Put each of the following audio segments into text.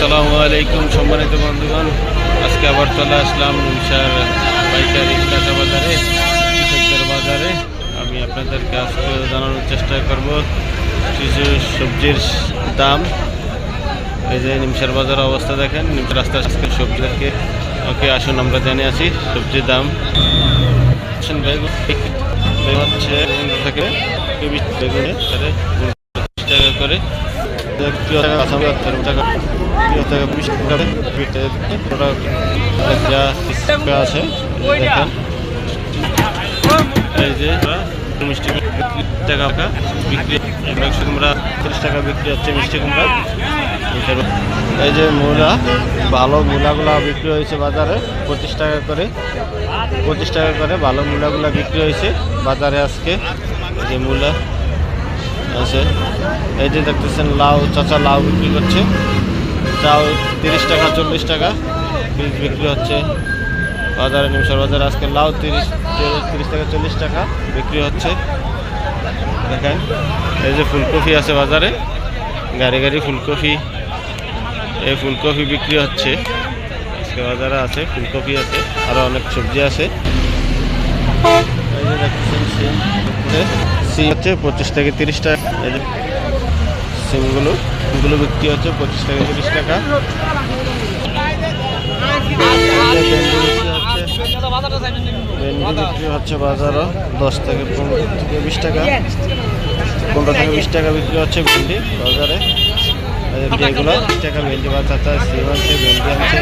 আসসালামু আলাইকুম সম্মানিত বন্ধুগণ, আজকে আবার চলে আসলাম নিমসার পাইকারি কাঁচা বাজারে, কৃষকদের বাজারে। আমি আপনাদেরকে আজকে জানানোর চেষ্টা করব কিছু সবজির দাম। এই যে নিমসার বাজার অবস্থা দেখেন, নিমসার রাস্তার আজকে সবজিদেরকে আসুন আমরা জেনে আছি সবজির দাম। বেগুন হচ্ছে থেকে বেগুনে 20 টাকা করে, আছে দেখেন। এই যে মিষ্টি টাকা বিক্রি, 100 কুমড়া 30 টাকা বিক্রি হচ্ছে মিষ্টি কুমড়া। এই যে মূলা, ভালো মূলাগুলা বিক্রি হয়েছে বাজারে 25 টাকা করে, 25 টাকা করে ভালো মূলাগুলা বিক্রি হয়েছে বাজারে আজকে। যে মূলা আছে, এই যে দেখতেছেন লাউ, চাচা লাউ বিক্রি করছে, চাউ 30 টাকা 40 টাকা পিস বিক্রি হচ্ছে বাজারে। নিমসার বাজারে আজকে লাউ 30 টাকা 40 টাকা বিক্রি হচ্ছে দেখেন। এই যে ফুলকপি আছে বাজারে, গাড়ি গাড়ি ফুলকপি, এই ফুলকপি বিক্রি হচ্ছে আজকে বাজারে আছে। ফুলকপি আছে, আরও অনেক সবজি আছে। এই যে দেখতেছেন সিম হচ্ছে 25 থেকে 30 টাকা। এই যে সিমগুলো বিক্রি হচ্ছে 25 থেকে 30 টাকা। ভেন্ডি বিক্রি হচ্ছে বাজারও 10 থেকে 15 থেকে 20 টাকা, 15 থেকে 20 টাকা বিক্রি হচ্ছে ভেন্ডি বাজারে। এগুলো 20 টাকা ভেন্ডি বাচ্চা, সিম আছে, ভেন্ডি আছে,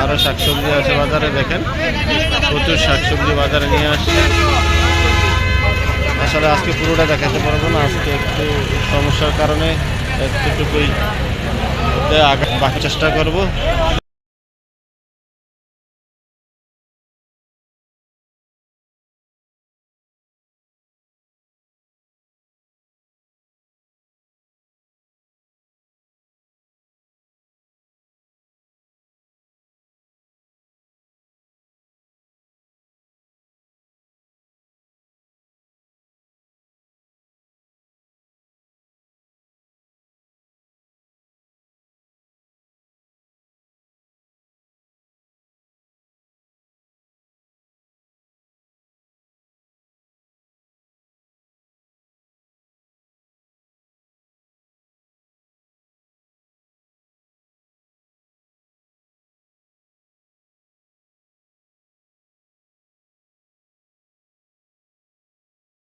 আরও শাকসবজি আছে বাজারে। দেখেন প্রচুর শাকসবজি বাজারে নিয়ে আসছে। আসলে আজকে পুরোটা দেখাতে পারবো না, আজকে একটু সমস্যার কারণে একটুটুকুই বাকি চেষ্টা করব।